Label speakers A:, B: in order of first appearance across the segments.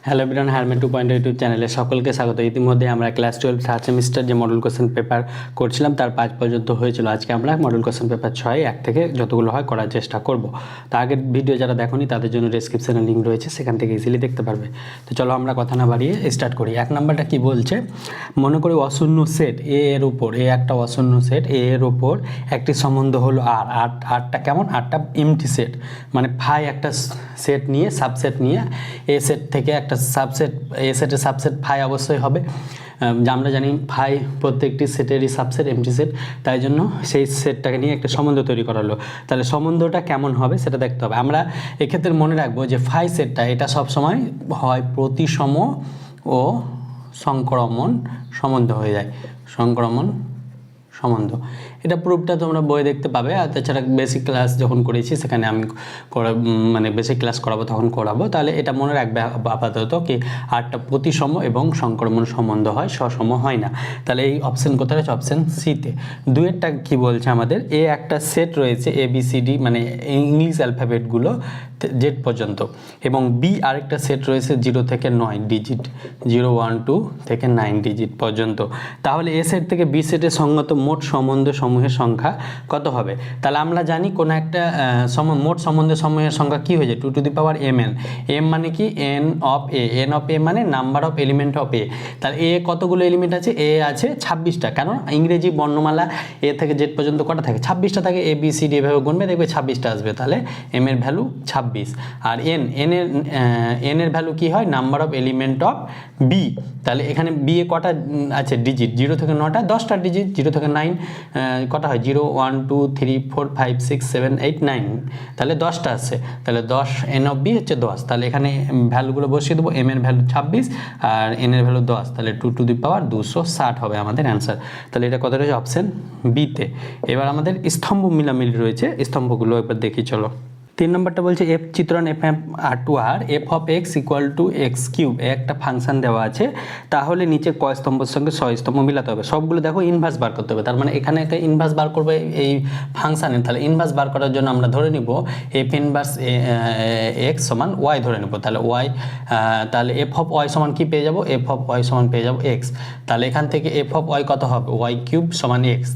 A: Hello everyone, হারমেন 2.0 YouTube চ্যানেলে সকলকে স্বাগত। ইতিমধ্যে আমরা ক্লাস 12 থার্ড সেমিস্টার যে মডেল কোশ্চেন পেপার করছিলাম তার 5 পর্যন্ত হয়েছিল। আজকে আমরা মডেল কোশ্চেন পেপার 6 1 থেকে যতগুলো হয় করার চেষ্টা করব। তো আগের ভিডিও যারা দেখোনি তাদের জন্য ডেসক্রিপশনে লিঙ্ক রয়েছে, সেখান থেকে ইজিলি দেখতে পারবে। তো চলো আমরা কথা না বাড়িয়ে স্টার্ট করি। 1 নাম্বারটা কি বলছে, মনে করি অশূন্য সেট এ এর উপর, এ একটা অশূন্য সেট এ এর উপর একটি সম্বন্ধ হলো আর। আরটা কেমন, আরটা এমটি সেট, মানে ফাই একটা সেট নিয়ে সাবসেট নিয়ে এ সেট থেকে একটা সাবসেট, এ সেটের সাবসেট ফাই অবশ্যই হবে। আমরা জানি ফাই প্রত্যেকটি সেটেরই সাবসেট এমটি সেট, তাই জন্য সেই সেটটাকে নিয়ে একটা সম্বন্ধ তৈরি করা হলো। তাহলে সম্বন্ধটা কেমন হবে সেটা দেখতে হবে। আমরা এক্ষেত্রে মনে রাখবো যে ফাই সেটটা এটা সবসময় হয় প্রতিসম ও সংক্রমণ সম্বন্ধ হয়ে যায়, সংক্রমণ সম্বন্ধ। এটা প্রুফটা তোমরা বই দেখতে পাবে। আর তাছাড়া বেসিক ক্লাস যখন করেছি সেখানে আমি মানে বেসিক ক্লাস করাবো তখন করাবো। তাহলে এটা মনে রাখবে আপাতত কি আরটা প্রতিসম এবং সংক্রমণ সম্বন্ধ হয়, সসম হয় না। তাহলে এই অপশান কোথায় রয়েছে, অপশান সিতে। দুয়েরটা কি বলছে আমাদের, এ একটা সেট রয়েছে ABCD মানে ইংলিশ অ্যালফাবেটগুলো জেড পর্যন্ত, এবং বি আরেকটা সেট রয়েছে 0 থেকে 9 ডিজিট, 0 1 2 থেকে 9 ডিজিট পর্যন্ত। তাহলে এ সেট থেকে বি সেটের সঙ্গত মোট সম্বন্ধ সমূহের সংখ্যা কত হবে? তাহলে আমরা জানি কোনো একটা মোট সম্বন্ধ সমূহের সংখ্যা কী হয়ে যায়, 2 to the power mn। M মানে কি N of A, N of A মানে number of element of A. তাহলে এ কতগুলো এলিমেন্ট আছে, এ আছে 26টা। কারণ ইংরেজি বর্ণমালা এ থেকে জেড পর্যন্ত কটা থাকে, 26টা থাকে। ABCD এভাবে গুনবে দেখবে 26টা আসবে। তাহলে এম এর ভ্যালু 26। আর এন এর ভ্যালু কি হয়, number of element of B. তাহলে এখানে বি এ কটা আছে ডিজিট, 0 থেকে 9টা, 10টা ডিজিট। 0 থেকে 9 কটা হয়, 0 1 2 3 4 5 6 7 8 9, তাহলে 10টা আছে। তাহলে 10 এন অফ বি হচ্ছে 10। তাহলে এখানে ভ্যালুগুলো বসিয়ে দেবো, এম এর ভ্যালু 26 আর এন এর ভ্যালু 10। তাহলে 2 টু দি পাওয়ার 260 হবে আমাদের অ্যান্সার। তাহলে এটা কত রয়েছে, অপশান বিতে। এবার আমাদের স্তম্ভ মিলামিলি রয়েছে, স্তম্ভগুলো এবার দেখি চলো। 3 নম্বরটা বলছে এফ চিত্রণ F R to R F of X equal to X cube একটা ফাংশন দেওয়া আছে। তাহলে নিচে ক স্তম্ভের সঙ্গে 6 স্তম্ভ মিলাতে হবে। সবগুলো দেখো ইনভার্স বার করতে হবে। তার মানে এখানে একটা ইনভার্স বার করবে এই ফাংশানের। তাহলে ইনভার্স বার করার জন্য আমরা ধরে নিব এফ ইনভার্স এক্স সমান ওয়াই ধরে নেব। তাহলে ওয়াই, তাহলে এফ অফ ওয়াই সমান কি পেয়ে যাব, এফ অফ ওয়াই সমান পেয়ে যাব এক্স। তাহলে এখান থেকে এফ অফ ওয়াই কত হবে, ওয়াই কিউব সমান এক্স।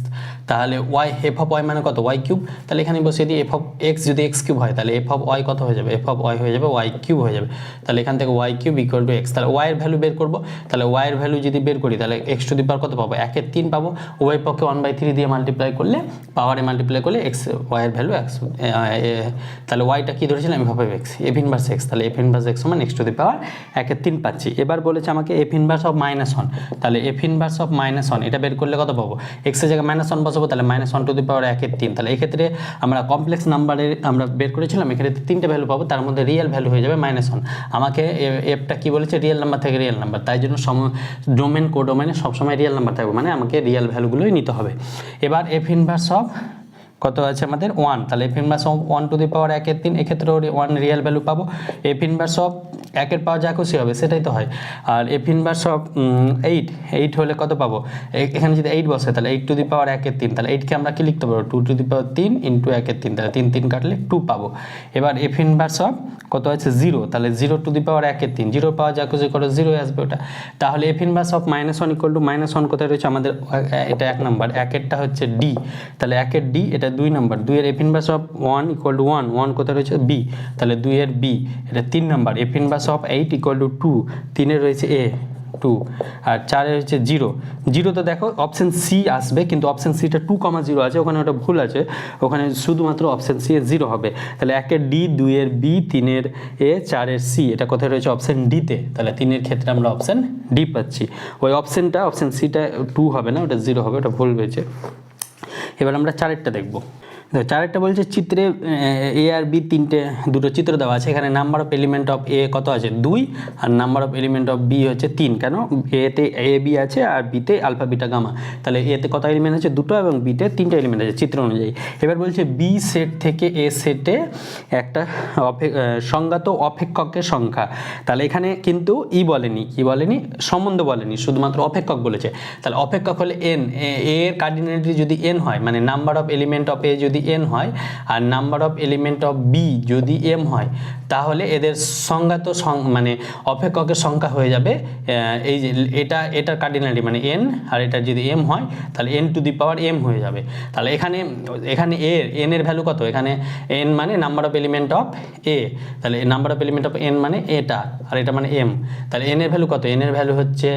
A: তাহলে ওয়াই এফ অফ ওয়াই মানে কত, ওয়াই কিউব। তাহলে এখানে বসিয়ে দিই এফ অফ এক্স যদি এক্স কিউব হয় তাহলে এফ অফ ওয়াই কত হয়ে যাবে, এফ অফ ওয়াই হয়ে যাবে ওয়াই কিউব হয়ে যাবে। তাহলে এখান থেকে Y cube equal to X. তাহলে ওয়াইয়ের ভ্যালু বের করবো। তাহলে ওয়াইয়ের ভ্যালু যদি বের করি তাহলে এক্স টু দি পাওয়ার কত পাবো, 1/3 পাবো। ওয়াই পক্ষে 1/3 দিয়ে মাল্টিপ্লাই করলে, পাওয়ারে মাল্টিপ্লাই করলে এক্স, ওয়াইয়ের ভ্যালু এক্স। তাহলে ওয়াইটা কি ধরেছিলাম, F of x, F inverse x. তাহলে এফ ইনভার্স এক্স সমান এক্স টু দি পাওয়ার 1/3 পাচ্ছি। এবার বলেছে আমাকে এফ ইনভার্স অফ -1। তাহলে এফ ইনভার্স অফ -1 এটা বের করলে কত পাবো, এক্সের জায়গায় -1 বসাবো। তাহলে -1 টু দি পাওয়ার 1/3। তাহলে এক্ষেত্রে আমরা কমপ্লেক্স নাম্বারের আমরা বের করেছিলাম, এক্ষেত্রে 3টে ভ্যালু পাবো, তার মধ্যে রিয়েল ভ্যালু হয়ে যাবে -1। আমাকে এফটা কি বলেছে, রিয়েল নাম্বার থেকে রিয়েল নাম্বার, তাই জন্য ডোমেন কোডোমেনে সবসময় রিয়েল নাম্বার থাকবে, মানে আমাকে রিয়েল ভ্যালুগুলোই নিতে হবে। এবার এফ ইনভার্স অফ কত আছে আমাদের 1। তাহলে F inverse of 1 to the power 1/3, এক্ষেত্রেও 1 রিয়েল ভ্যালু পাবো। এফ ইনভার্স অফ 1 এর পাওয়ার যা খুশি হবে সেটাই তো হয়। আর এফ ইনভার্স অফ 8 হলে কত পাবো, এখানে যদি 8 বসে তাহলে 8 টু দি পাওয়ার 1/3। তাহলে 8কে আমরা কি লিখতে পারবো, 2 টু দি পাওয়ার 3 ইন্টু 1/3। তাহলে 3 3 কাটলে 2 পাবো। এবার এফ ইনভার্স অফ কত আছে 0। তাহলে 0 টু দি পাওয়ার 1/3, 0 পাওয়ার যা খুশি করো 0 আসবে ওটা। তাহলে F inverse of -1 equal to -1 কোথায় রয়েছে আমাদের, এটা 1 নাম্বার, 1এরটা হচ্ছে ডি। তাহলে 1এর ডি, এটা 2 নাম্বার। 2 এর F inverse of 1 equal to 1, 1 কোথায় রয়েছে বি। তাহলে 2 এর বি, এটা 3 number. F inverse of 8 equal to 2, 3 এর রয়েছে এ 2, আর 4 এর হচ্ছে 0। 0 তো দেখো অপশান সি আসবে, কিন্তু অপশান সিটা 2,0 আছে, ওখানে ওটা ভুল আছে, ওখানে শুধুমাত্র অপশান সি এর 0 হবে। তাহলে 1 এর ডি, 2 এর বি, 3 এর এ, 4 এর সি, এটা কোথায় রয়েছে, অপশান ডিতে। তাহলে 3 এর ক্ষেত্রে আমরা অপশান ডি পাচ্ছি। ওই অপশানটা, অপশান সিটা 2 হবে না, ওটা 0 হবে, ওটা ভুল হয়েছে। এবার আমরা 4এরটা দেখব। 4এরটা বলছে চিত্রে এ আর বি দুটো চিত্র দেওয়া আছে। এখানে number of element of A কত আছে 2, আর number of element of B হচ্ছে 3। কেন, এতে এ বি আছে আর বিতে আলফা বিটা গামা। তাহলে এতে কত এলিমেন্ট আছে 2টো, এবং বিতে 3টে এলিমেন্ট আছে চিত্র অনুযায়ী। এবার বলছে বি সেট থেকে এ সেটে একটা সংজ্ঞাত অপেক্ষকের সংখ্যা। তাহলে এখানে কিন্তু বলেনি, কি বলেনি, সম্বন্ধ বলেনি, শুধুমাত্র অপেক্ষক বলেছে। তাহলে অপেক্ষক হলে এন, এ এর কার্ডিনালিটি যদি এন হয়, মানে number of element of A যদি n হয় আর number of element of B যদি m হয়, তাহলে এদের সংজ্ঞাত মানে অপেক্ষকের সংখ্যা হয়ে যাবে এই যে এটার কার্ডিনালিটি মানে n, আর এটা যদি m হয় তাহলে n two the power m হয়ে যাবে। তাহলে এখানে n এর ভ্যালু কত, এখানে n মানে number of element of a, তাহলে number of element of n মানে এটা, আর এটা মানে m। তাহলে n এর ভ্যালু কত, n এর ভ্যালু হচ্ছে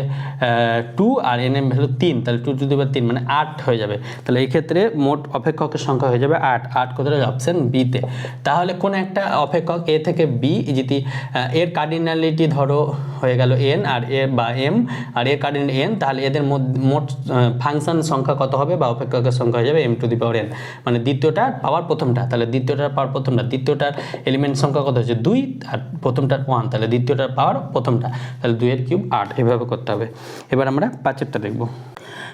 A: 2 আর n এর ভ্যালু 3, তাহলে 2 টু দি পাওয়ার 3 মানে 8 হয়ে যাবে। তাহলে এই ক্ষেত্রে মোট অপেক্ষকের সংখ্যা হয়ে যাবে 8 কোথায়, অপশন বিতে। তাহলে কোন একটা অপেক্ষক a থেকে b যদি এর কার্ডিনালিটি ধরো হয়ে গেল n আর এ বা m আর এর কার্ডিনাল n, তাহলে এদের মোট ফাংশন সংখ্যা কত হবে বা অপেক্ষকের সংখ্যা হয়ে যাবে m two the power n, মানে দ্বিতীয়টার পাওয়ার প্রথমটা। তাহলে দ্বিতীয়টার পাওয়ার প্রথমটা, দ্বিতীয়টার এলিমেন্ট সংখ্যা কত হচ্ছে 2 আর প্রথমটার 1, তাহলে দ্বিতীয়টার পাওয়ার প্রথমটা, তাহলে 2 এর কিউব 8, এভাবে করতে হবে। এবার আমরা 5এরটা দেখব।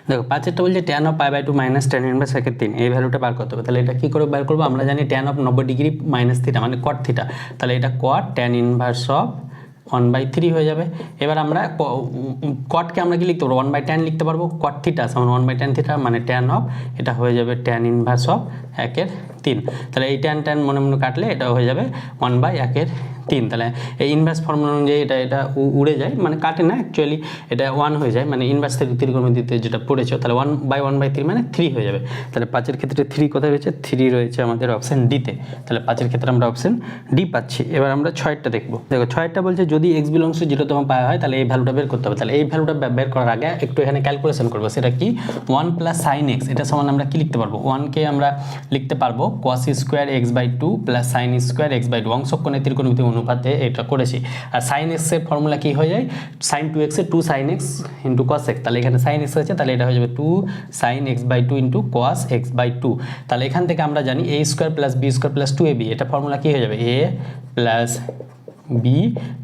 A: দেখো 5এরটা বলছে tan of π/2 minus tan inverse 1/3, এই ভ্যালুটা বার করতে হবে। তাহলে এটা কী করে বার করবো, আমরা জানি tan of 90 degree minus theta মানে cot থিটা, তাহলে এটা cot tan ইনভার্স অফ 1/3 হয়ে যাবে। এবার আমরা কটকে আমরা কি লিখতে পারবো, 1/tan লিখতে পারবো, cot থিটা সমান 1/tan থিটা মানে tan অফ, এটা হয়ে যাবে tan ইনভার্স অফ 1/3। তাহলে এই tan মনে মনে কাটলে এটা হয়ে যাবে 1/1/3। তাহলে এই ইনভার্স ফর্মুলা অনুযায়ী এটা উড়ে যায়, মানে কাটে না অ্যাকচুয়ালি, এটা 1 হয়ে যায়, মানে ইনভার্স ত্রিকোণমিতিতে যেটা পড়েছো, তাহলে 1/1/3 মানে 3 হয়ে যাবে। তাহলে 5এর ক্ষেত্রে 3 কোথায় রয়েছে, 3 রয়েছে আমাদের অপশান ডিতে। তাহলে 5এর ক্ষেত্রে আমরা অপশান ডি পাচ্ছি। এবার আমরা 6এরটা দেখবো। দেখো 6এরটা বলছে যদি x বিলংস টু 0তম পাওয়া হয় তাহলে এই ভ্যালুটা বের করতে হবে। তাহলে এই ভ্যালুটা বের করার আগে একটু এখানে ক্যালকুলেশন করবো, সেটা কি 1 প্লাস সাইন এক্স, এটা সমান আমরা কি লিখতে পারবো, 1কে আমরা লিখতে পারবো cos square x/2 plus sine square x/2, অংশকোণের ত্রিকোণমিতি অনুপাতে এটা করেছি। আর সাইন এক্সের ফর্মুলা কি হয়ে যায়, সাইন 2x এ 2 sine X into cos X, তাহলে এখানে সাইন এক্স আছে, তাহলে এটা হয়ে যাবে 2 sign x/2 into cos x/2। তাহলে এখান থেকে আমরা জানি a square plus b square plus 2ab, এটা ফর্মুলা কি হয়ে যাবে a প্লাস বি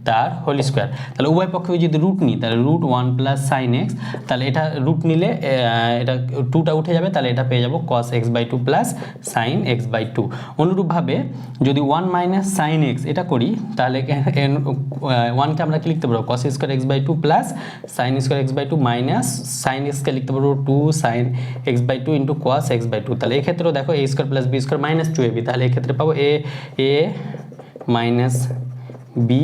A: তার হোল স্কোয়ার। তাহলে উভয় পক্ষে যদি রুট নিই তাহলে রুট 1 প্লাস সাইন এক্স, তাহলে এটা রুট নিলে এটা 2টা উঠে যাবে, তাহলে এটা পেয়ে যাবো cos x/2 plus sign x/2। অনুরূপভাবে যদি 1 মাইনাস সাইন এক্স এটা করি, তাহলে 1কে আমরা কি লিখতে পারবো, cos square x/2 plus sine square x/2 minus sine এক্সকে লিখতে পারবো 2 sign x/2 into cos x/2। তাহলে এক্ষেত্রেও দেখো a square plus B square minus 2ab, তাহলে এক্ষেত্রে পাবো a মাইনাস বি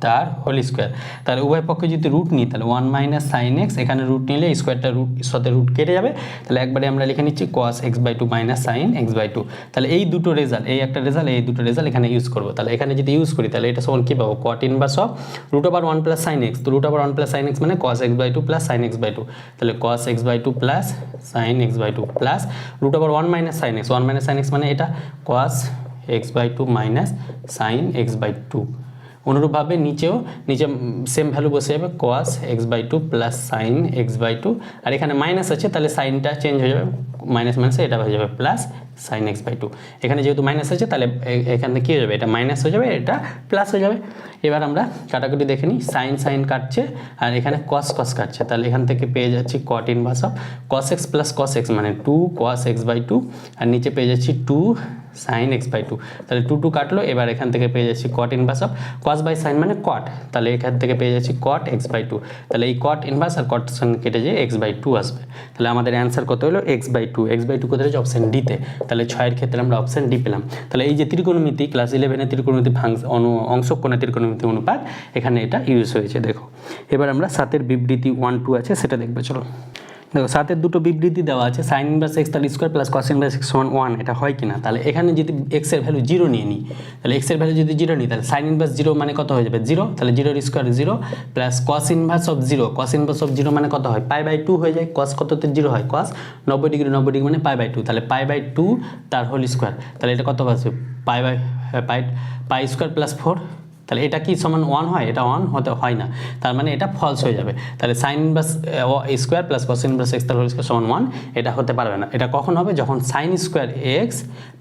A: তার হোল স্কোয়ার। তাহলে উভয় পক্ষে যদি রুট নিই তাহলে 1 মাইনাস সাইন এক্স, এখানে রুট নিলে স্কোয়ারটা সাথে রুট কেটে যাবে, তাহলে একবারে আমরা লিখে নিচ্ছি cos x/2 minus sign x/2। তাহলে এই দুটো রেজাল্ট, এই একটা রেজাল্ট, এই দুটো রেজাল্ট এখানে ইউজ করবো। তাহলে এখানে যদি ইউজ করি তাহলে এটা সমান কী পাবো, cot inverse of √1 plus sine x, তো √1 প্লাস সাইন এক্স মানে cos x/2 plus sign x/2, তাহলে cos x/2 plus sign x/2 plus √1 minus sine x, 1 minus sine x মানে এটা cos x/2 minus sign x/2। অনুরূপভাবে নিচে same value বসে যাবে cos x/2 plus sign x/2, আর এখানে minus আছে তাহলে সাইনটা চেঞ্জ হয়ে যাবে, মাইনাস মাইনাসে এটা হয়ে যাবে প্লাস সাইন x/2। এখানে যেহেতু মাইনাস আছে তাহলে এখানে কী হয়ে যাবে, এটা মাইনাস হয়ে যাবে, এটা প্লাস হয়ে যাবে। এবার আমরা কাটাকুটি দেখে নিই, সাইন কাটছে আর এখানে cos কাটছে, তাহলে এখান থেকে পেয়ে যাচ্ছি cot inverse of cos x plus cos x মানে 2 cos x/2, আর নিচে পেয়ে যাচ্ছি 2 সাইন x/2, তাহলে 2 কাটলো। এবার এখান থেকে পেয়ে যাচ্ছি cot inverse of cos by sine মানে cot, তাহলে এখান থেকে পেয়ে যাচ্ছি cot x/2, তাহলে এই cot ইনভার্স আর cot সাইন কেটে যেয়ে x/2 আসবে। তাহলে আমাদের অ্যান্সার কত হলো x/2 কোথায় রয়েছে অপশান ডিতে। তাহলে 6এর ক্ষেত্রে আমরা অপশান ডি পেলাম। তাহলে এই যে ত্রিকোণমিতি ক্লাস 11-এর ত্রিকোণমিতি অংশকোণের ত্রিকোণমিতি অনুপাত, এখানে এটা ইউজ হয়েছে। দেখো এবার আমরা 7এর বিবৃতি 1-2 আছে সেটা দেখবে, চলো। দেখো 7এর দুটো বিবৃতি দেওয়া আছে, সাইন ইনভার্স এক্স তার square plus cos inverse x সমান 1, এটা হয় কিনা। তাহলে এখানে যদি এক্সের ভ্যালু 0 নিয়ে নিই, তাহলে এক্সের ভ্যালু যদি 0 নিই তাহলে সাইন ইনভার্স 0 মানে কত হয়ে যাবে 0, তাহলে 0 square 0 plus cos inverse of 0, cos inverse of 0 মানে কত হয় π/2 হয়ে যায়, কস কততে 0 হয়, কস 90 ডিগ্রি মানে π/2, তাহলে π/2 তার হোল স্কোয়ার, তাহলে এটা কত আসবে পাই স্কোয়ার প্লাস 4, তাহলে এটা কি সমান 1 হয়, এটা 1 হতে হয় না, তার মানে এটা ফলস হয়ে যাবে। তাহলে sign inverse square plus cos inverse x তার হোল স্কোয়ার সমান 1, এটা হতে পারবে না। এটা কখন হবে, যখন sine square x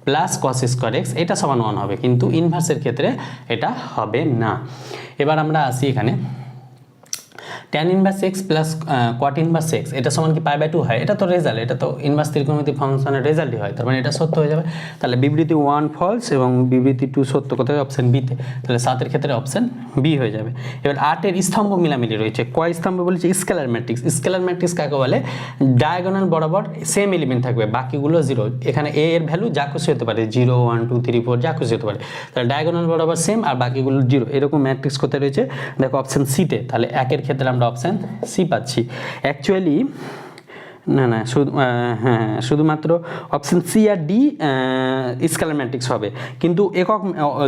A: plus cos square x এটা সমান 1 হবে, কিন্তু ইনভার্সের ক্ষেত্রে এটা হবে না। এবার আমরা আসি এখানে tan inverse x plus cot inverse x এটা সমান কি পাই বাই 2 হয়? এটা তো রেজাল্ট, এটা তো ইনভার্স ত্রিকোণমিতিক ফাংশনের রেজাল্টই হয়, তার মানে এটা সত্য হয়ে যাবে। তাহলে বিবৃতি 1 ফলস এবং বিবৃতি 2 সত্য, কোথায়? অপশন বিতে। তাহলে 7 এর ক্ষেত্রে অপশন বি হয়ে যাবে। এবার 8 এর স্তম্ভ মিলামিলি রয়েছে, কয় স্তম্ভ বলেছে? Scalar matrix. স্কেলার ম্যাট্রিক্স কাকে বলে? ডায়াগোনাল বরাবর সেম এলিমেন্ট থাকবে, বাকিগুলো জিরো। এখানে এ এর ভ্যালু যা খুশি হতে পারে, 0 1 2 3 4 যা খুশি হতে পারে, তাহলে ডায়াগোনাল বরাবর সেম আর বাকিগুলো জিরো, এরকম ম্যাট্রিক্স কোথায় রয়েছে? দেখো অপশন সিতে। তাহলে 1 এর ক্ষেত্রে আমরা অপশন সি পাচ্ছি। অ্যাকচুয়ালি না হ্যাঁ, শুধুমাত্র অপশন সি আর ডি স্কেলার ম্যাট্রিক্স হবে, কিন্তু একক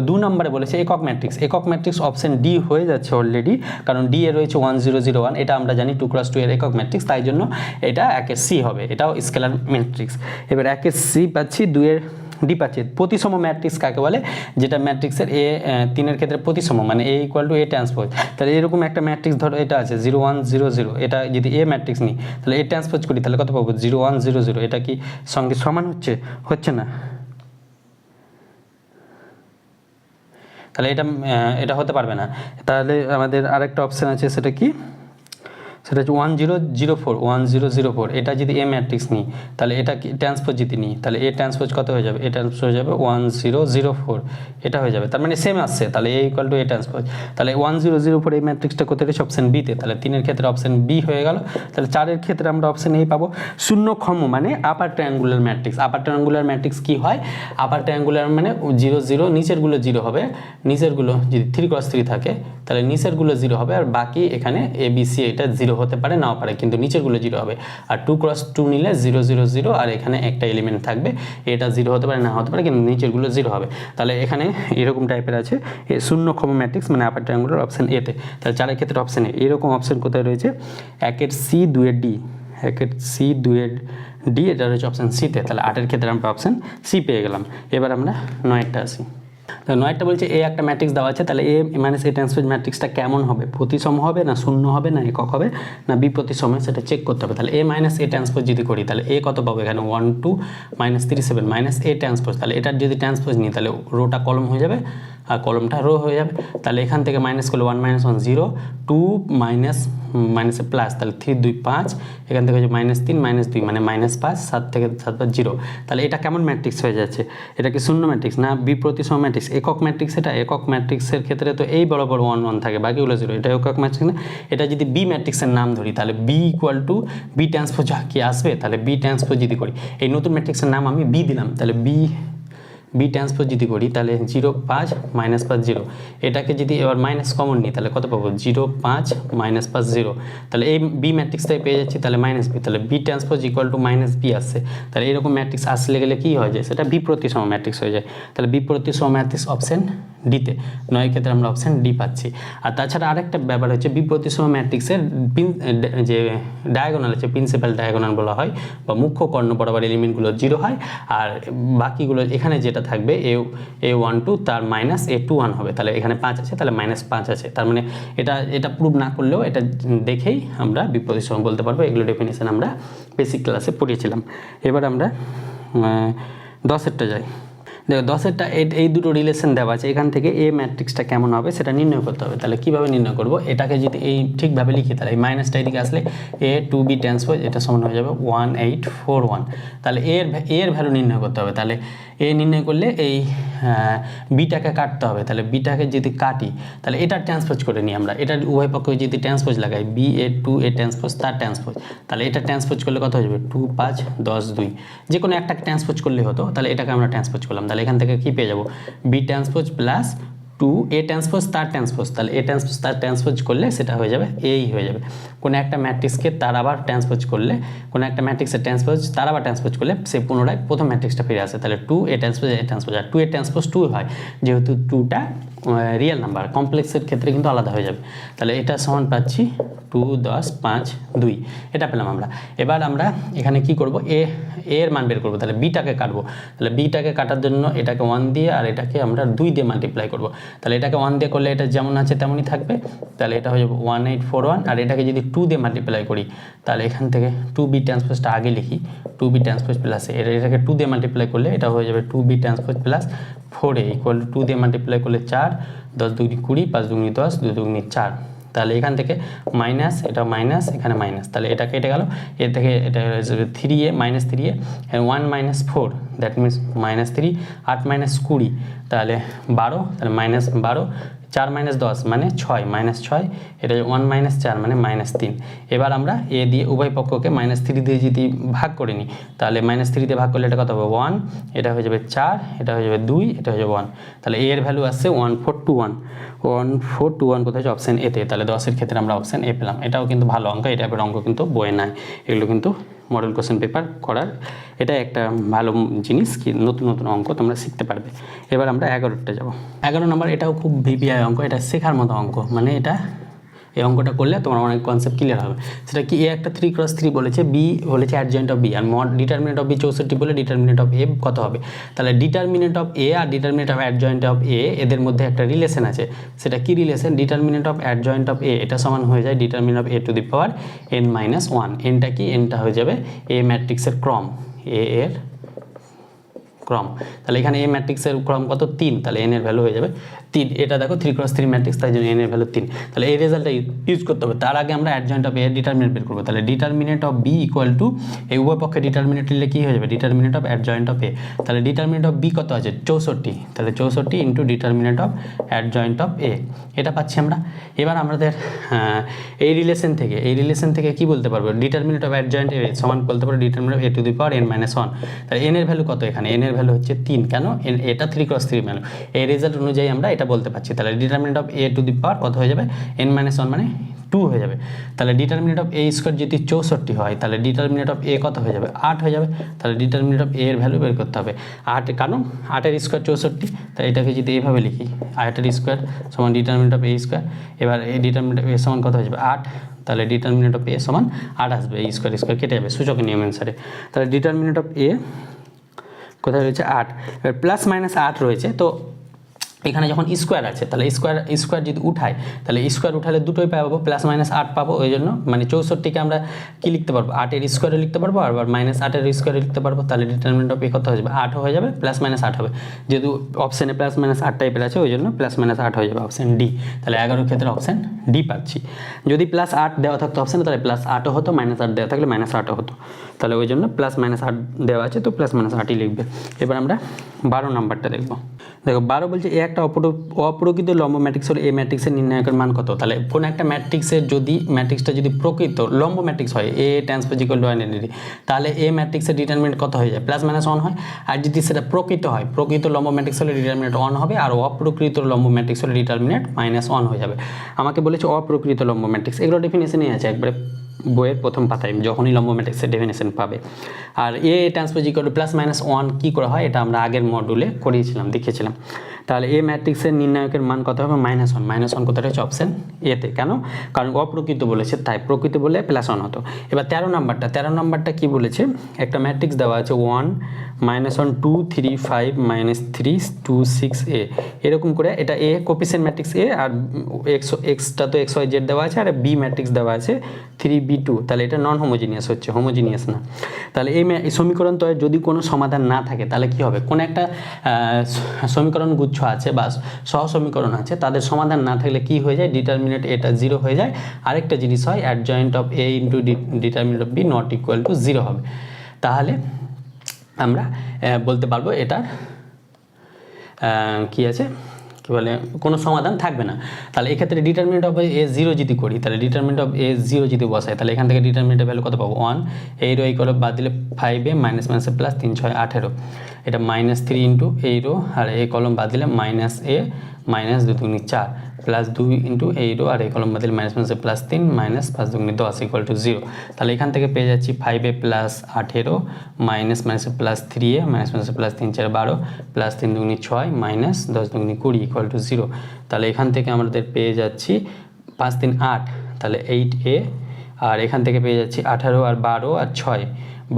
A: 2 নম্বরে বলেছে একক ম্যাট্রিক্স। একক ম্যাট্রিক্স অপশন ডি হয়ে যাচ্ছে অলরেডি, কারণ ডি এ রয়েছে 1 0 0 1, এটা আমরা জানি 2 × 2 এর একক ম্যাট্রিক্স, তাই জন্য এটা 1 এর সি হবে, এটাও স্কেলার ম্যাট্রিক্স। এবার 1 এর সি পাচ্ছি, 2 এর ডি পাচ্ছি। প্রতিসম ম্যাট্রিক্স কাকে বলে? যেটা ম্যাট্রিক্সের এ 3 এর ক্ষেত্রে প্রতিসম, মানে এ ইকুয়াল টু এ ট্রান্সপোজ। তাহলে এরকম একটা ম্যাট্রিক্স ধরো এটা আছে 0 1 0 0, এটা যদি এ ম্যাট্রিক্স নিই তাহলে এ ট্রান্সপোজ করি তাহলে কত পাবো? 0 1 0 0। এটা কি সঙ্গে সমান হচ্ছে না? তাহলে এটা হতে পারবে না। তাহলে আমাদের আরেকটা অপশান আছে, সেটা কি? সেটা হচ্ছে 1 0 0 4 1 0 0 4। এটা যদি এ ম্যাট্রিক্স নিই তাহলে এটা কি ট্রান্সপোজ যদি নিই তাহলে এ ট্রান্সপোজ কত হয়ে যাবে? এ ট্রান্সপোজ হয়ে যাবে 1 0 0 4, এটা হয়ে যাবে। তার মানে সেম আসছে, তাহলে এ ইকুয়াল টু এ ট্রান্সপোজ। তাহলে 1 0 0 4 এই ম্যাট্রিক্সটা কোথায় রয়েছে? অপশন বিতে। তাহলে 3 এর ক্ষেত্রে অপশন বি হয়ে গেল। তাহলে 4 এর ক্ষেত্রে আমরা অপশন এ পাবো। শূন্যক্ষম মানে আপার ট্রায়াঙ্গুলার ম্যাট্রিক্স। আপার ট্রায়াঙ্গুলার ম্যাট্রিক্স কি হয়? আপার ট্রায়াঙ্গুলার মানে 0 0, নিচেরগুলো 0 হবে, নিচেরগুলো যদি 3 × 3 থাকে তাহলে নিচেরগুলো 0 হবে, আর বাকি এখানে এ বি সি এটা 0 হতে পারে নাও পারে, কিন্তু নিচেরগুলো 0 হবে। আর 2 × 2 নিলে 0 0 0, আর এখানে একটা এলিমেন্ট থাকবে, এটা 0 হতে পারে না হতে পারে, কিন্তু নিচেরগুলো 0 হবে। তাহলে এখানে এরকম টাইপের আছে শূন্যক্ষম ম্যাট্রিক্স, মানে আপার ট্রায়াঙ্গুলার অপশন এতে। তাহলে 4 এর ক্ষেত্রে অপশন এ। এরকম অপশন কোথায় রয়েছে? 1 এর সি 2 এর ডি, 1 এর সি 2 এর ডি, এটা রয়েছে অপশন সিতে। তাহলে 8 এর ক্ষেত্রে আমরা অপশন সি পেয়ে গেলাম। এবার আমরা 9টা আসি। তো 9টা বলছে এ একটা ম্যাট্রিক্স দেওয়া আছে, তাহলে এ মাইনাস এ ট্রান্সপোজ ম্যাট্রিক্সটা কেমন হবে? প্রতিসম হবে না শূন্য হবে না একক হবে না বিপ্রতিসম, সেটা চেক করতে হবে। তাহলে এ মাইনাস এ ট্রান্সপোজ যদি করি তাহলে এ কত পাবো? এখানে 1 2 -37 মাইনাস এ ট্রান্সপোজ, তাহলে এটার যদি ট্রান্সপোজ নিই তাহলে রোটা কলম হয়ে যাবে আর কলমটা রো হয়ে যাবে। তাহলে এখান থেকে মাইনাস করলে 1 - 1 0, 2 মাইনাসে প্লাস, তাহলে 3 2 5, এখান থেকে হচ্ছে -3 -2 মানে -5, 7 থেকে 7 5 0। তাহলে এটা কেমন ম্যাট্রিক্স হয়ে যাচ্ছে? এটা কি শূন্য ম্যাট্রিক্স না বিপ্রতিসম ম্যাট্রিক্স? একক ম্যাট্রিক্স। এটা একক ম্যাট্রিক্সের ক্ষেত্রে তো এই বরাবর 1 1 থাকে, বাকিগুলো 0। এটা একক ম্যাট্রিক্স না। এটা যদি বি ম্যাট্রিক্সের নাম ধরি তাহলে B equal to B transpose কি আসবে? তাহলে বি ট্রান্সপোজ যদি করি, এই নতুন ম্যাট্রিক্সের নাম আমি বি দিলাম, তাহলে বি ট্রান্সপোজ যদি করি তাহলে 0 5 -5 0, এটাকে যদি এবার মাইনাস কমন নিই তাহলে কত পাবো? 0 5 -5 0। তাহলে এই বি ম্যাট্রিক্সটাই পেয়ে যাচ্ছি, তাহলে মাইনাস বি, তাহলে B transpose equal to minus B আসছে। তাহলে এরকম ম্যাট্রিক্স আসলে গেলে কী হয়ে যায়? সেটা বিপ্রতিসম ম্যাট্রিক্স হয়ে যায়। তাহলে বিপ্রতিসম ম্যাট্রিক্স অপশন ডিতে। 9 ক্ষেত্রে আমরা অপশন ডি পাচ্ছি। আর তাছাড়া আরেকটা ব্যাপার হচ্ছে বিপ্রতিসম ম্যাট্রিক্সের যে ডায়াগোনাল আছে, প্রিন্সিপাল ডায়াগোনাল বলা হয়, বা মুখ্য কর্ণ বরাবর এলিমেন্টগুলো 0 হয়, আর বাকিগুলো এখানে যেটা থাকবে a1 2 তার মাইনাস a2 1 হবে। তাহলে এখানে 5 আছে, তাহলে -5 আছে। তার মানে এটা প্রুভ না করলেও এটা দেখেই আমরা বিপ্রতিসম বলতে পারবো। এগুলো ডেফিনিশন আমরা বেসিক ক্লাসে পড়িয়েছিলাম। এবার আমরা 10এরটা যাই। দেখো 10এরটা এই দুটো রিলেশন দেওয়া আছে, এখান থেকে এ ম্যাট্রিক্সটা কেমন হবে সেটা নির্ণয় করতে হবে। তাহলে কীভাবে নির্ণয় করব? এটাকে যদি এই ঠিকভাবে লিখি তাহলে এই মাইনাসটা এদিকে আসলে এ টু বি ট্রান্সপোজ এটা সমান হয়ে যাবে 1841। তাহলে এর ভ্যালু নির্ণয় করতে হবে। তাহলে এ নির্ণয় করলে এই বিটাকে কাটতে হবে। তাহলে বিটাকে যদি কাটি তাহলে এটা ট্রান্সপোজ করে নিই আমরা, এটার উভয় পক্ষে যদি ট্রান্সপোজ লাগাই বি এ টু এ ট্রান্সপোজ তার ট্রান্সপোজ, তাহলে এটা ট্রান্সপোজ করলে কত হয়ে যাবে? 2 5 10 2, যে কোনো একটাকে ট্রান্সপোজ করলে হতো। তাহলে এটাকে আমরা ট্রান্সপোজ করলাম, তাহলে এখান থেকে কী পেয়ে যাবো? B transpose plus 2 A transpose তার ট্রান্সপোজ, তাহলে এ ট্রান্সপোজ তার ট্রান্সপোজ করলে সেটা হয়ে যাবে এই হয়ে যাবে। কোনো একটা ম্যাট্রিক্সকে তার আবার ট্রান্সপোজ করলে, কোনো একটা ম্যাট্রিক্সের ট্রান্সপোজ তার আবার ট্রান্সপোজ করলে সে পুনরায় প্রথম ম্যাট্রিক্সটা ফিরে আসে। তাহলে 2 এ ট্রান্সপোজ এ ট্রান্সপোজ, আর 2 এ ট্রান্সপোজ 2 হয়, যেহেতু 2টা রিয়েল নাম্বার, কমপ্লেক্সের ক্ষেত্রে কিন্তু আলাদা হয়ে যাবে। তাহলে এটা সমান পাচ্ছি 2 10 5 2, এটা পেলাম আমরা। এবার আমরা এখানে কি করব? এর মান বের করবো। তাহলে বিটাকে কাটবো, তাহলে বিটাকে কাটার জন্য এটাকে 1 দিয়ে আর এটাকে আমরা 2 দিয়ে মাল্টিপ্লাই করবো। তাহলে এটাকে 1 দিয়ে করলে এটা যেমন আছে তেমনই থাকবে, তাহলে এটা হয়ে যাবে 1841। আর এটাকে যদি 2 দিয়ে মাল্টিপ্লাই করি তাহলে এখান থেকে 2b ট্রান্সপোজটা আগে লিখি, 2b ট্রান্সপোজ প্লাস এটাকে 2 দিয়ে মাল্টিপ্লাই করলে এটা হয়ে যাবে 2b transpose plus 4a equal to 2 দিয়ে মাল্টিপ্লাই করলে 4, 10 2 20, 5 2 10, 2 2 4, তাহলে এখান থেকে মাইনাস, এটা মাইনাস, এখানে মাইনাস, তাহলে এটা কেটে গেল, এর থেকে এটা three A minus three A, one minus four, that means minus three, 8 minus 20, তাহলে 12, তাহলে মাইনাস 12, 4 মাইনাস 10 মানে 6, মাইনাস 6, এটা 1 মাইনাস 4 মানে মাইনাস 3। এবার আমরা এ দিয়ে উভয় পক্ষকে মাইনাস 3 দিয়ে যদি ভাগ করে নিই, তাহলে মাইনাস 3 দিয়ে ভাগ করলে এটা কত হবে 1, এটা হয়ে যাবে 4, এটা হয়ে যাবে 2, এটা হয়ে যাবে 1, তাহলে এর ভ্যালু আসছে 1421, 1421 কোথায় হচ্ছে অপশান এতে, তাহলে 10-এর ক্ষেত্রে আমরা অপশান এ পেলাম। এটাও কিন্তু ভালো অঙ্ক, এই টাইপের অঙ্ক কিন্তু বইয়ে নাই, এগুলো কিন্তু মডেল কোশ্চেন পেপার করার এটা একটা ভালো জিনিস, কি নতুন নতুন অঙ্ক তোমরা শিখতে পারবে। এবার আমরা 11টা যাব। 11 নম্বর, এটাও খুব ভিভিআই অঙ্ক, এটা শেখার মতো অঙ্ক, মানে এটা এই অঙ্কটা করলে তোমার অনেক কনসেপ্ট ক্লিয়ার হবে। সেটা কি, এ একটা 3x3 বলেছে, বি বলেছে অ্যাডজয়েন্ট অফ বি, আর ডিটারমিনেন্ট অফ বি 64 বলে ডিটারমিনেন্ট অফ এ কত হবে। তাহলে ডিটারমিনেন্ট অফ এ আর determinant of adjoint of A এদের মধ্যে একটা রিলেশন আছে। সেটা কি relation, determinant of adjoint of A এটা সমান হয়ে যায় determinant of A to the power n-1। এনটা কি, এনটা হয়ে যাবে এ ম্যাট্রিক্সের ক্রম, এ এর ক্রম। তাহলে এখানে এ ম্যাট্রিক্সের ক্রম কত, 3, তাহলে এন এর ভ্যালু হয়ে যাবে 3। এটা দেখো 3x3 ম্যাট্রিক্স, তাই জন্য এন এর ভ্যালু 3। তাহলে এই রেজাল্টটা ইউজ করতে হবে। তার আগে আমরা অ্যাডজয়েন্ট অফ এ এর ডিটারমিনেন্ট বের করবো। তাহলে determinant of B equal to, এই উভয় পক্ষে ডিটারমিনেন্ট নিলে কী হয়ে যাবে, determinant of adjoint of A. তাহলে ডিটারমিনেন্ট অফ বি কত আছে 64, তাহলে 64 into determinant of adjoint of A, এটা পাচ্ছি আমরা। এবার আমাদের এই রিলেশন থেকে কি বলতে পারবো, ডিটারমিনেন্ট অফ অ্যাডজয়েন্ট এ সমান বলতে পারবো determinant of A to the power n-1। তাহলে এন এর ভ্যালু কত, এখানে এন এর ভ্যালু হচ্ছে 3, কেন, এটা 3x3 ভ্যালু, এই রেজাল্ট অনুযায়ী আমরা এটা বলতে পারছি। তাহলে determinant of A to the power কত হয়ে যাবে, n-1 মানে 2 হয়ে যাবে। তাহলে ডিটারমিনেন্ট অফ এ স্কোয়ার যদি 64 হয়, তাহলে ডিটারমিনেন্ট অফ এ কত হয়ে যাবে, 8 হয়ে যাবে। তাহলে ডিটারমিনেন্ট অফ এ এর ভ্যালু বের করতে হবে 8, কারণ 8-এর স্কোয়ার 64, তাই এটাকে যদি এইভাবে লিখি 8-এর স্কোয়ার সমান ডিটারমিনেন্ট অফ এ স্কোয়ার, এবার এই ডিটারমিনেন্ট অফ এ সমান কত হয়ে যাবে 8, তাহলে ডিটারমিনেন্ট অফ এ সমান 8 আসবে, এই স্কোয়ার স্কোয়ার কেটে যাবে সূচকের নিয়ম অনুসারে। তাহলে ডিটারমিনেন্ট অফ এ কোথায় রয়েছে 8, এবার প্লাস মাইনাস 8 রয়েছে, তো এখানে যখন স্কোয়ার আছে তাহলে স্কোয়ার যদি উঠাই, তাহলে স্কোয়ার উঠালে দুটোই পাবো, প্লাস মাইনাস 8 পাবো। ওই জন্য মানে 64কে আমরা কি লিখতে পারবো, 8-এর স্কোয়ারে লিখতে পারবো, আবার মাইনাস 8-এর স্কোয়ারে লিখতে পারবো। তাহলে ডিটারমিনেন্ট অফ এ কত হয়ে যাবে, 8 হয়ে যাবে, প্লাস মাইনাস 8 হবে। যেহেতু অপশানে প্লাস মাইনাস 8 টাইপের আছে, ওই জন্য প্লাস মাইনাস 8 হয়ে যাবে, অপশান ডি। তাহলে 11 ক্ষেত্রে অপশান ডি পাচ্ছি। যদি প্লাস 8 দেওয়া থাকতো অপশানে, তাহলে প্লাস 8ও হতো, মাইনাস 8 দেওয়া থাকলে মাইনাস 8ও হতো। তাহলে ওই জন্য প্লাস মাইনাস 8 দেওয়া আছে, তো প্লাস মাইনাস 8ই লিখবে। এবার আমরা 12 নম্বরটা দেখবো। দেখো 12 বলছে এ একটা অপ্রকৃত লম্ব ম্যাট্রিক্স হলে এ ম্যাট্রিক্সের নির্ণায়কের মান কত। তাহলে কোন একটা ম্যাট্রিক্সের যদি ম্যাট্রিক্সটা যদি প্রকৃত লম্ব ম্যাট্রিক্স হয়, এ ট্রান্সপোজ ইকুয়াল টু আইডেন্টিটি, তাহলে এ ম্যাট্রিক্সের ডিটারমিনেন্ট কত হয়ে যায়, প্লাস মাইনাস 1 হয়। আর যদি সেটা প্রকৃত হয়, প্রকৃত লম্ব ম্যাট্রিক্স হলে ডিটারমিনেন্ট 1 হবে, আর অপ্রকৃত লম্ব ম্যাট্রিক্স হলে ডিটারমিনেন্ট -1 হয়ে যাবে। আমাকে বলেছে অপ্রকৃত লম্ব ম্যাট্রিক্স, এগুলো ডেফিনেশনই আছে একবারে বইয়ের প্রথম পাতায়, যখনই লম্ব ম্যাট্রিক্সের ডেফিনেশন পাবে। আর A transpose equal to plus minus 1 কী করা হয়, এটা আমরা আগের মডিউলে করিয়েছিলাম, দেখিয়েছিলাম। তাহলে এ ম্যাট্রিক্সের নির্ণায়কের মান কত হবে, -1। -1 কোথায় হচ্ছে অপশান এতে, কেন, কারণ অপ্রকৃত বলেছে, তাই প্রকৃত বলে +1 হতো। এবার 13 নাম্বারটা কি বলেছে, একটা ম্যাট্রিক্স দেওয়া আছে 1 -1 2 3 5 -3 2 6 a, এরকম করে। এটা এ কোপিসেন্ট ম্যাট্রিক্স এ, আর এক্সটা তো XYZ দেওয়া আছে, আর বি ম্যাট্রিক্স দেওয়া আছে 3b2, তাহলে এটা নন হোমোজিনিয়াস হচ্ছে, হোমোজিনিয়াস না। তাহলে এই সমীকরণ তো যদি কোনো সমাধান না থাকে, তাহলে কি হবে, কোনো একটা সমীকরণ গুচ্ছ আছে বা সহ সমীকরণ আছে, তাদের সমাধান না থাকলে কি হয়ে যায়, ডিটারমিনেন্ট এটা 0 হয়ে যায়। আরেকটা জিনিস হয়, adjoint of A into determinant of B not equal to 0 হবে। তাহলে আমরা বলতে পারবো এটার কি আছে, কি বলে, কোনো সমাধান থাকবে না। তাহলে এক্ষেত্রে ডিটারমিনেন্ট অফ এ 0 যদি করি, তাহলে ডিটারমিনেন্ট অফ এ 0 যদি বসাই, তাহলে এখান থেকে ডিটারমিনেন্টের ভ্যালু কত পাবো, 1। এই রো ইকুয়াল বাদ দিলে 5a মাইনাস মাইনাসে প্লাস 3 6 18, এটা -3 ইন্টু এই রো, আর এই কলম বাদ দিলে -a মাইনাস 2 2 4 প্লাস 2 ইন্টু এই রো, আর এই কলম বাদ দিলে মাইনাস মাইনাসে প্লাস 3 মাইনাস 5 2 10 ইকুয়াল টু 0। তাহলে এখান থেকে পেয়ে যাচ্ছি 5a প্লাস 18 মাইনাস মাইনাসে প্লাস 3a মাইনাস মাইনাসে plus 3 4 12 plus 3 2 6 minus 10 2 20 equal to 0। তাহলে এখান থেকে আমাদের পেয়ে যাচ্ছি 5 3 8, তাহলে 8a, আর এখান থেকে পেয়ে যাচ্ছি 18 আর 12 আর 6,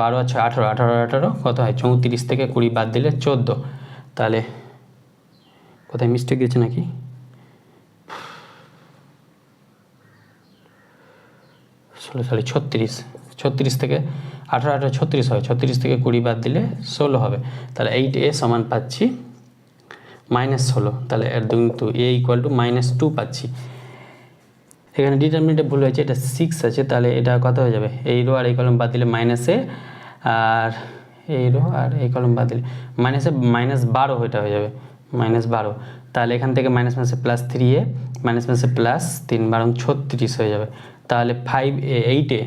A: 12 আর 6 18, 18 18 কত হয় 34, থেকে 20 বাদ দিলে 14, তাহলে কোথায় মিস্টেক গেছে নাকি, 36 থেকে 18 18 36 হয়, 36 থেকে 20 বাদ দিলে 16 হবে। তাহলে 8a সমান পাচ্ছি -16, তাহলে এর কিন্তু a ইকুয়াল টু -2 পাচ্ছি। এখানে ডিটারমিনেন্টে ভুল হয়েছে, এটা 6 আছে, তাহলে এটা কত হয়ে যাবে, এই রো আর এই কলম বাদ দিলে মাইনাসে, আর এই রো আর এই কলম বাদ দিলে মাইনাসে, -12 এটা হয়ে যাবে -12। তাহলে এখান থেকে মাইনাস মাইনাসে +3a, মাইনাস মাইনাসে +3 36 হয়ে যাবে। তাহলে 8a,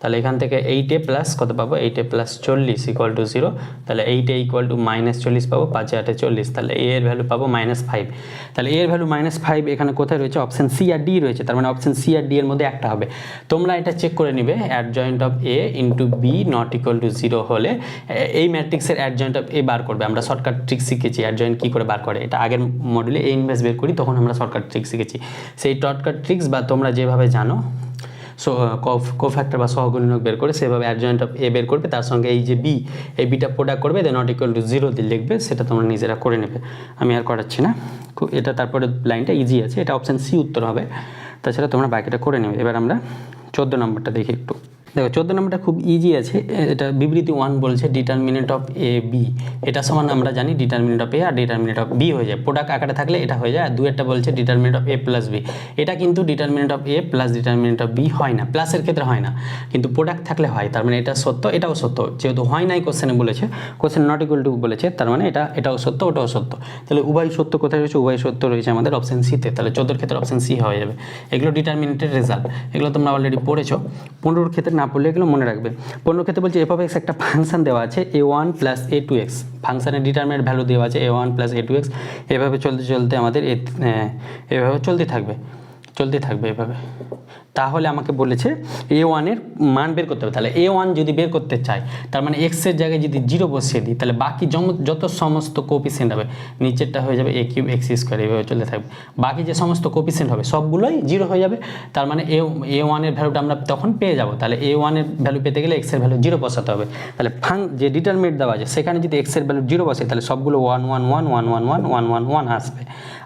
A: তাহলে এখান থেকে 8a প্লাস কত পাবো, 8a প্লাস 40 ইকুয়াল টু 0। তাহলে 8a ইকুয়াল টু -40 পাবো, 5 8 40, তাহলে a এর ভ্যালু পাবো -5। তাহলে a এর ভ্যালু -5 এখানে কোথায় রয়েছে, অপশন সি আর ডি রয়েছে, তার মানে অপশন সি আর ডি এর মধ্যে একটা হবে। তোমরা এটা চেক করে নিবে, adjoint of a into B not equal to 0 হলে এই ম্যাট্রিক্সের অ্যাডজয়েন্ট অফ a বার করবে। আমরা শর্টকাট ট্রিক শিখেছি অ্যাডজয়েন্ট কী করে বার করে, এটা আগের মডেলে a ইনভার্স বের করি, তখন আমরা শর্টকাট ট্রিক শিখেছি। সেই শর্টকাট ট্রিক্স বা তোমরা যেভাবে জানো কোফ্যাক্টর বা সহগুণক বের করে সেভাবে অ্যাডজয়েন্ট অফ এ বের করবে, তার সঙ্গে এই যে বি, এই বিটা প্রোডাক্ট করবে, দেন নট ইকুয়াল টু 0 দিয়ে লিখবে, সেটা তোমরা নিজেরা করে নেবে, আমি আর করাচ্ছি না। এটা তারপরে লাইনটা ইজি আছে, এটা অপশান সি উত্তর হবে, তাছাড়া তোমরা বাকিটা করে নেবে। এবার আমরা 14 নম্বরটা দেখি একটু। দেখো 14 নম্বরটা খুব ইজি আছে, এটা বিবৃতি 1 বলছে ডিটারমিনেন্ট অফ এ বি, এটা সমান আমরা জানি ডিটারমিনেন্ট অফ এ আর ডিটারমিনেন্ট অফ বি হয়ে যায়, প্রোডাক্ট আকারে থাকলে এটা হয়ে যায়। আর 2 বলছে determinant of A plus B, এটা কিন্তু determinant of A plus determinant of B হয় না, প্লাসের ক্ষেত্রে হয় না, কিন্তু প্রোডাক্ট থাকলে হয়, তার মানে এটা সত্য এটাও সত্য, যেহেতু হয় নাই কোশ্চেনে বলেছে, কোশ্চেন নট ইকুয়াল টু বলেছে, তার মানে এটাও সত্য ওটাও সত্য। তাহলে উভয় সত্য কোথায় রয়েছে, উভয় সত্য রয়েছে আমাদের অপশন সিতে, তাহলে 14 ক্ষেত্রে অপশন সি হয়ে যাবে। এগুলো ডিটারমিনেন্টের রেজাল্ট, এগুলো তোমরা অলরেডি পড়েছো। 15 ক্ষেত্রে না পড়লে এগুলো মনে রাখবে। 15 ক্ষেত্রে বলছে এফ অফ এক্স একটা ফাংশন দেওয়া আছে a1 প্লাস a2x, ফাংশনের ডিটারমিনেন্ট ভ্যালু দেওয়া আছে a1 প্লাস a2x, এভাবে চলতে চলতে আমাদের এভাবে চলতে থাকবে এভাবে। তাহলে আমাকে বলেছে a1 এর মান বের করতে হবে। তাহলে a1 যদি বের করতে চাই, তার মানে x এর জায়গায় যদি 0 বসিয়ে দিই, তাহলে বাকি যত সমস্ত কোপিসেন্ট হবে, নিচেরটা হয়ে যাবে a³ x² এভাবে চলতে থাকবে, বাকি যে সমস্ত কোপিসেন্ট হবে সবগুলোই 0 হয়ে যাবে। তার মানে a1 এর ভ্যালুটা আমরা তখন পেয়ে যাব। তাহলে a1 এর ভ্যালু পেতে গেলে x এর ভ্যালু 0 বসাতে হবে। তাহলে যে ডিটারমিনেন্ট দেওয়া আছে সেখানে যদি x এর ভ্যালু 0 বসে, তাহলে সবগুলো 1 1 1 1 1 1 1 1 1 আসবে।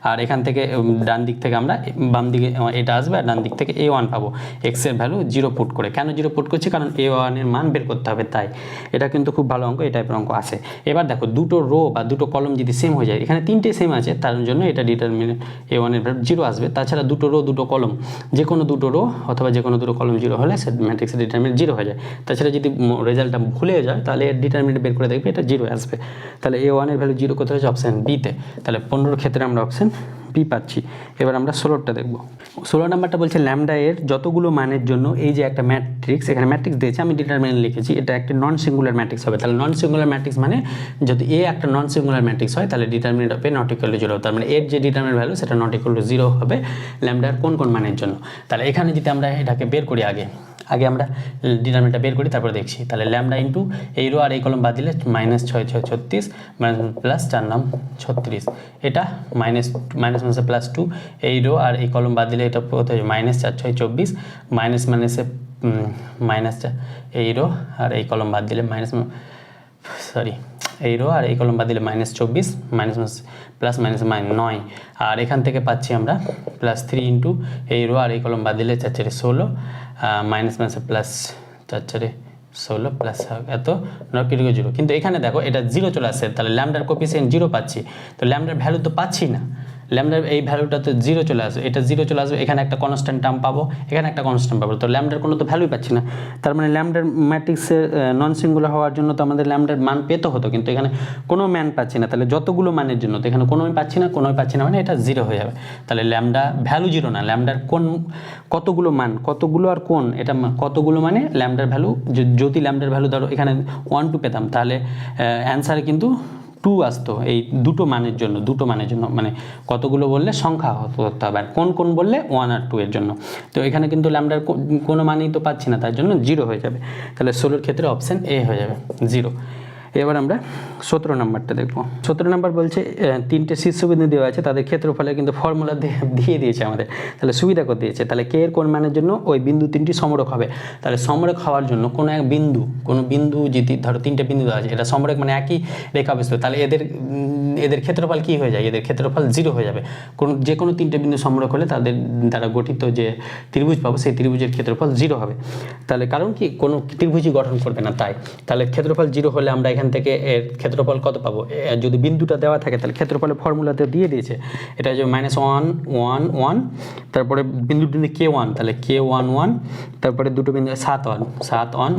A: আর এখান থেকে ডান দিক থেকে আমরা বাম দিকে এটা আসবে, আর ডান দিক থেকে a1 পাবো, x এর ভ্যালু 0 পুট করে। কেন 0 পুট করছি, কারণ a1 এর মান বের করতে হবে, তাই এটা কিন্তু খুব ভালো অঙ্ক, এই টাইপের অঙ্ক আসে। এবার দেখো দুটো রো বা দুটো কলম যদি সেম হয়ে যায়, এখানে 3টে সেম আছে, তার জন্য এটা ডিটারমিনেন্ট a1 এর ভ্যালু 0 আসবে। তাছাড়া দুটো রো দুটো কলম, যে কোনো দুটো রো অথবা যে কোনো দুটো কলম 0 হলে সে ম্যাট্রিক্সের ডিটারমিনেন্ট 0 হয়ে যায়। তাছাড়া যদি রেজাল্টটা ভুলে যায়, তাহলে এর ডিটারমিনেন্ট বের করে দেখবে এটা 0 আসবে। তাহলে a1 এর ভ্যালু 0 কোথায় হচ্ছে, অপশান বিতে। তাহলে 15 ক্ষেত্রে আমরা অপশান বি পাচ্ছি। এবার আমরা 16টা দেখব। 16 নাম্বারটা বলছে ল্যামডা এর যতগুলো মানের জন্য এই যে একটা ম্যাট্রিক্স, এখানে ম্যাট্রিক্স দিয়েছে, আমি ডিটারমিনেন্ট লিখেছি, এটা একটা নন সিঙ্গুলার ম্যাট্রিক্স হবে। তাহলে নন সিঙ্গুলার ম্যাট্রিক্স মানে যদি এ একটা নন সিঙ্গুলার ম্যাট্রিক্স হয়, তাহলে determinant of A not equal to 0, তার মানে এর যে ডিটারমিনেন্ট ভ্যালু সেটা নট ইকুয়াল টু 0 হবে ল্যামডার কোন কোন মানের জন্য। তাহলে এখানে যদি আমরা এটাকে বের করি, আগে আমরা ডিটারমিনেন্টটা বের করি, তারপরে দেখছি। তাহলে ল্যামডা ইন্টু এই রো আর এই কলম বাদ দিলে -6 6 36 প্লাস 4 9 36, এটা মাইনাস +2, এই রো আর এই কলম বাদ দিলে এটা হচ্ছে -4 6 24, মাইনাস এই রো আর এই কলম বাদ দিলে এই রো আর এই কলম বাদ দিলে -24, প্লাস -9, আর এখান থেকে পাচ্ছি আমরা +3 ইন্টু এই রো আর এই কলম বাদ দিলে 4 4 16, প্লাস 4 4 16 প্লাস এত 0, কিন্তু এখানে দেখো এটা 0 চলে আসছে, তাহলে ল্যামডার কোপিসিয়েন্ট 0 পাচ্ছি, তো ল্যামডার ভ্যালু তো পাচ্ছি না, ল্যামডার এই ভ্যালুটা তো 0 চলে আসবে, এটা 0 চলে আসবে, এখানে একটা কনস্ট্যান্ট টার্ম পাবো, এখানে একটা কনস্ট্যান্ট পাবো, তো ল্যামডার কোনো তো ভ্যালুই পাচ্ছি না। তার মানে ল্যামডার ম্যাট্রিক্সের নন সিঙ্গুলার হওয়ার জন্য তো আমাদের ল্যামডার মান পেতে হতো, কিন্তু এখানে কোনো মান পাচ্ছি না। তাহলে যতগুলো মানের জন্য তো এখানে কোনোই পাচ্ছি না, মানে এটা 0 হয়ে যাবে। তাহলে ল্যামডা ভ্যালু 0 না, ল্যামডার কতগুলো মান, কতগুলো আর কোন, এটা কতগুলো মানে ল্যামডার ভ্যালু, যদি ল্যামডার ভ্যালু ধরো এখানে 1 2 পেতাম, তাহলে অ্যান্সারে কিন্তু 2 আসতো, এই দুটো মানের জন্য মানে কতগুলো বললে সংখ্যা করতে হবে, আর কোন বললে 1 আর 2 এর জন্য। তো এখানে কিন্তু ল্যামডার কোনো মানই তো পাচ্ছি না, তার জন্য 0 হয়ে যাবে। তাহলে 16 ক্ষেত্রে অপশান এ হয়ে যাবে 0। এবার আমরা 17 নাম্বারটা দেখব। 17 নাম্বার বলছে 3টে শীর্ষবিন্দু দেওয়া আছে, তাদের ক্ষেত্রফলের কিন্তু ফর্মুলা দিয়ে দিয়েছে আমাদের, তাহলে সুবিধা করে দিয়েছে। তাহলে কে এর কোন মানের জন্য ওই বিন্দু 3টি সমরেখ হবে। তাহলে সমরেখ হওয়ার জন্য কোনো বিন্দু যদি ধরো 3টে বিন্দু দেওয়া আছে, এটা সমরেখ মানে একই রেখা বিশিষ্ট, তাহলে এদের ক্ষেত্রফল কী হয়ে যায়, এদের ক্ষেত্রফল 0 হয়ে যাবে। যে কোনো 3টে বিন্দু সমরেখ হলে তাদের দ্বারা গঠিত যে ত্রিভুজ পাবো, সেই ত্রিভুজের ক্ষেত্রফল 0 হবে। তাহলে কারণ কি, কোনো ত্রিভুজই গঠন করবে না, তাই তাহলে ক্ষেত্রফল 0 হলে আমরা এখান এখান থেকে এর ক্ষেত্রফল কত পাবো, যদি বিন্দুটা দেওয়া থাকে তাহলে ক্ষেত্রফলের ফর্মুলাতে দিয়ে দিয়েছে, এটা হচ্ছে -1 তারপরে বিন্দুটি K1 তাহলে K11 তারপরে দুটো বিন্দু 7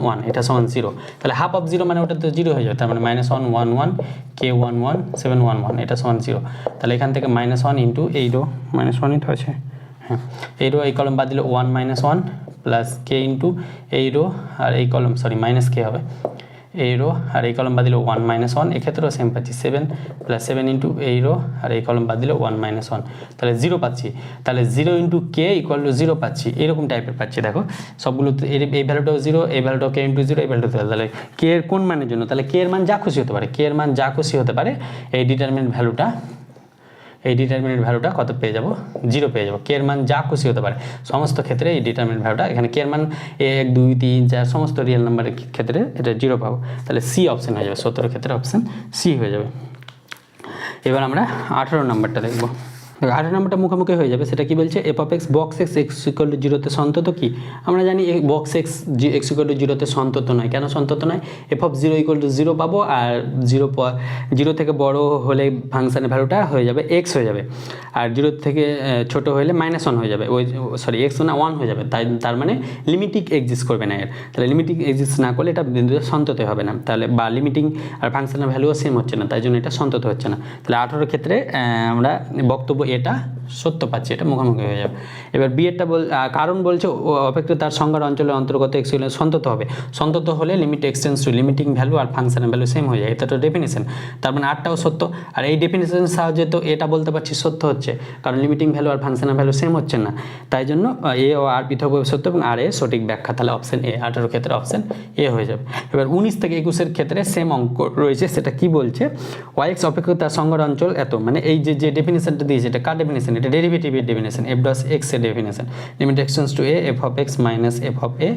A: 1 এটা সমান 0, তাহলে হাফ অফ 0 মানে ওটা তো 0 হয়ে যাবে, তার মানে -1 K11 711 এটা সমান 0, তাহলে এখান থেকে -1 ইন্টু এই রো -1ই তো আছে, হ্যাঁ এই রো এই কলম বাদ দিলে 1 -1 প্লাস কে ইন্টু এই রো আর এই কলম সরি মাইনাস কে হবে এই রো আর এই কলম বাদ দিলে 1 -1, এক্ষেত্রেও সেম পাচ্ছি 7 প্লাস 7 ইন্টু এই রো আর এই কলম বাদ দিলে 1 -1, তাহলে 0 পাচ্ছি, তাহলে 0 ইন্টু কে ইকুয়াল টু 0 পাচ্ছি, এরকম টাইপের পাচ্ছি। দেখো সবগুলো এই ভ্যালুটাও 0, এই ভ্যালুটাও কে ইন্টু 0, এই ভ্যালুটাও 0, তাহলে কে এর কোন মানের জন্য, তাহলে কে এর মান যা খুশি হতে পারে, কে এর মান যা খুশি হতে পারে এই ডিটারমিনেন্ট ভ্যালুটা কত পেয়ে যাব, 0 পেয়ে যাব। কে এর মান যা খুশি হতে পারে সমস্ত ক্ষেত্রে এই ডিটারমিনেন্ট ভ্যালুটা, এখানে কে এর মান 1 2 3 4 সমস্ত রিয়েল নাম্বারের ক্ষেত্রে এটা 0 পাবো, তাহলে সি অপশন হয়ে যাবে, 17 ক্ষেত্রে অপশন সি হয়ে যাবে। এবার আমরা 18 নম্বরটা দেখব। 18 নম্বরটা মুখোমুখি হয়ে যাবে, সেটা কি বলছে, F of X box X X equal to 0-তে সন্তত কি, আমরা জানি এই box X X equal to 0-তে সন্তত নয়, কেন সন্তত নয়, এফ অফ 0 ইকুয়াল টু 0 পাবো আর 0 থেকে বড় হলে ফাংশনের ভ্যালুটা হয়ে যাবে এক্স হয়ে যাবে, আর 0 থেকে ছোট হলে -1 হয়ে যাবে, ওই সরি এক্স না 1 হয়ে যাবে, তার মানে লিমিটিং এক্সিস্ট করবে না এর, তাহলে লিমিটিং এক্সিস্ট না করলে এটা বিন্দুতে সন্তত হবে না, তাহলে বা লিমিটিং আর ফাংশনের ভ্যালুও সেম হচ্ছে না, তাই জন্য এটা সন্তত হচ্ছে না, তাহলে 18 ক্ষেত্রে আমরা বক্তব্য এটা সত্য পাচ্ছি, এটা মুখোমুখি হয়ে যাবে। এবার বি এরটা কারণ বলছে অপেক্ষা তার সংজ্ঞার অঞ্চলের অন্তর্গত এক্স হলে সন্তত হবে, সন্তত হলে limit x tends to limiting value আর ফাংশনের ভ্যালু সেম হয়ে যায়, এটা তো ডেফিনেশন, তার মানে আরটাও সত্য, আর এই ডেফিনেশনের সাহায্যে তো এটা বলতে পারছি সত্য হচ্ছে, কারণ লিমিটিং ভ্যালু আর ফাংশনের ভ্যালু সেম হচ্ছে না, তাই জন্য এ ও আর পৃথকভাবে সত্য এবং আর এ সঠিক ব্যাখ্যা, তাহলে অপশন এ 18 ক্ষেত্রে অপশন এ হয়ে যাবে। এবার 19 থেকে 21 ক্ষেত্রে সেম অঙ্ক রয়েছে, সেটা কি বলছে, ওয়াই এক্স অপেক্ষা তার সংজ্ঞার অঞ্চল এত, মানে এই যে ডেফিনেশনটা দিয়েছে এটা কার ডেফিনেশন, এটা ডেরিভেটিভের ডেফিনেশন, এফ ডট এক্স এর definition, limit x tends to A F of X minus F of A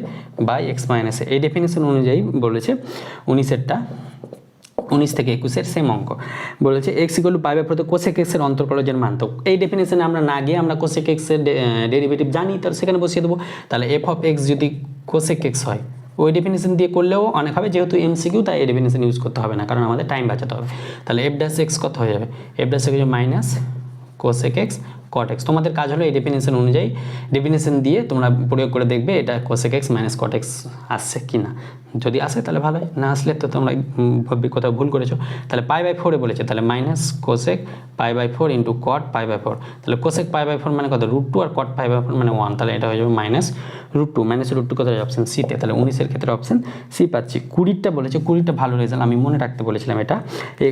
A: by X minus A, এই ডেফিনেশন অনুযায়ী বলেছে 19 থেকে 21 সেম অঙ্ক বলেছে X equal to pi by 4 cosec X এর অন্তর্কলজের মান, তো এই ডেফিনেশনে আমরা না গিয়ে আমরা কোসেক এক্স এর ডেরিভেটিভ জানি, তাহলে সেখানে বসিয়ে দেবো, তাহলে এফ অফ এক্স যদি কোসেক এক্স হয় ওই ডেফিনেশন দিয়ে করলেও অনেক হবে, যেহেতু এমসিকিউ তাই এই ডেফিনেশন ইউজ করতে হবে না, কারণ আমাদের টাইম বাঁচাতে হবে, তাহলে এফ ড্যাশ এক্স কত হয়ে যাবে, F dash x minus cosec x cot x, তোমাদের কাজ হলো এই ডেফিনেশন অনুযায়ী ডেফিনেশন দিয়ে তোমরা প্রয়োগ করে দেখবে এটা cosec x minus cot x আসছে কি না, যদি আসে তাহলে ভালোই, না আসলে তো তোমরা কোথাও ভুল করেছো, তাহলে পাই বাই 4 বলেছে, তাহলে minus cosec pi by 4 into cot pi by 4, তাহলে কোসেক পাই বাই 4 মানে কত √2 আর কট পাই বাই 4 মানে 1, তাহলে এটা হয়ে যাবে -√2 কত হবে অপশন সিতে, তাহলে 19 ক্ষেত্রে অপশন সি পাচ্ছি। 20টা বলেছে, 20টা ভালো রেজাল্ট, আমি মনে রাখতে বলেছিলাম এটা,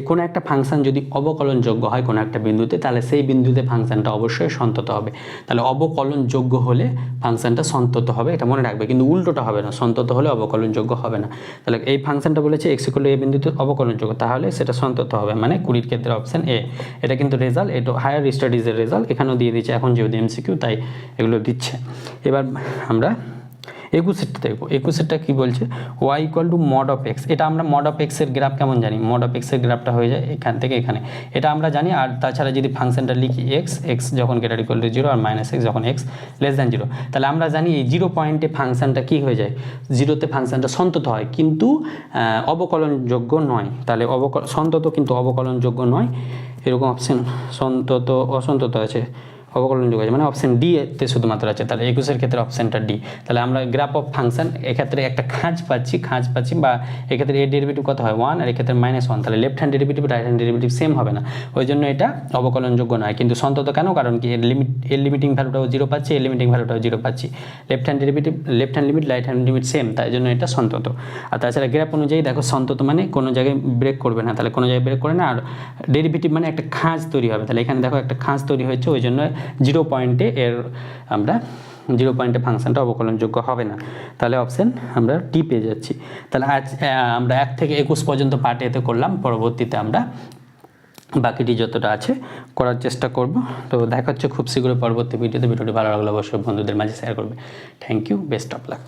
A: কোনো একটা ফাংশন যদি অবকলনযোগ্য হয় কোনো একটা বিন্দুতে, তাহলে সেই বিন্দুতে ফাংশনটা অবশ্যই সন্তত হবে, তাহলে অবকলনযোগ্য হলে ফাংশনটা সন্তত হবে, এটা মনে রাখবে, কিন্তু উল্টোটা হবে না, সন্তত হলে অবকলনযোগ্য হবে না, তাহলে এই ফাংশনটা বলেছে এক্স ইকুয়াল টু এ বিন্দুতে অবকলনযোগ্য, তাহলে সেটা সন্তত হবে, মানে 20 ক্ষেত্রে অপশন এ, এটা কিন্তু রেজাল্ট, এটা হায়ার স্টাডিজের রেজাল্ট এখানেও দিয়ে দিচ্ছে, এখন যেহেতু এমসিকিউ তাই এগুলো দিচ্ছে। এবার আমরা 21টা দেখবো, 21টা কি বলছে, Y equal to mod of X, এটা আমরা মড অফ এক্সের গ্রাফ কেমন জানি, মড অফ এক্সের গ্রাফটা হয়ে যায় এখান থেকে এখানে, এটা আমরা জানি, আর তাছাড়া যদি ফাংশনটা লিখি এক্স যখন গ্রেটার ইকুয়াল টু 0 আর মাইনাস এক্স যখন এক্স লেস দ্যান 0, তাহলে আমরা জানি এই 0 পয়েন্টে ফাংশনটা কি হয়ে যায়, 0তে ফাংশনটা সন্তত হয় কিন্তু অবকলনযোগ্য নয়, তাহলে সন্তত কিন্তু অবকলনযোগ্য নয়, এরকম অপশন সন্তত অসন্তত আছে, অবকলনযোগ্য আছে, মানে অপশন ডি তে শুধুমাত্র আছে, তাহলে 21 ক্ষেত্রে অপশনটা ডি, তাহলে আমরা গ্রাফ অফ ফাংশন এক্ষেত্রে একটা খাঁজ পাচ্ছি, বা এক্ষেত্রে এর ডেরিভেটিভ কত হয় 1 আর এক্ষেত্রে -1, তাহলে left hand derivative right hand derivative same হবে না, ওই জন্য এটা অবকলনযোগ্য নয়, কিন্তু সন্তত কেন, কারণ কি এর লিমিটিং ভ্যালুটাও 0 পাচ্ছি, এর লিমিটিং ভ্যালুটাও 0 পাচ্ছি, left hand limit right hand limit same, তাই জন্য এটা সন্তত। আর তাছাড়া গ্রাফ অনুযায়ী দেখো সন্তত মানে কোনো জায়গায় ব্রেক করবে না, তাহলে কোনো জায়গায় ব্রেক করে না, আর ডেরিভেটিভ মানে একটা খাঁজ তৈরি হবে, তাহলে এখানে দেখো একটা খাঁজ তৈরি হয়েছে, ওই জন্য 0 পয়েন্টে আমরা 0 পয়েন্টে ফাংশনটা অবকলনযোগ্য হবে না, তাহলে অপশন আমরা টি পেয়ে যাচ্ছি। তাহলে আজ আমরা 1 থেকে 21 পর্যন্ত পার্ট এতে করলাম, পরবর্তীতে আমরা বাকিটি যতটা আছে করার চেষ্টা করব। তো দেখা হচ্ছে খুব শীঘ্রই পরবর্তী ভিডিওতে। ভিডিওটি ভালো লাগলে অবশ্যই বন্ধুদের মাঝে শেয়ার করবে। Thank you, best of lakh.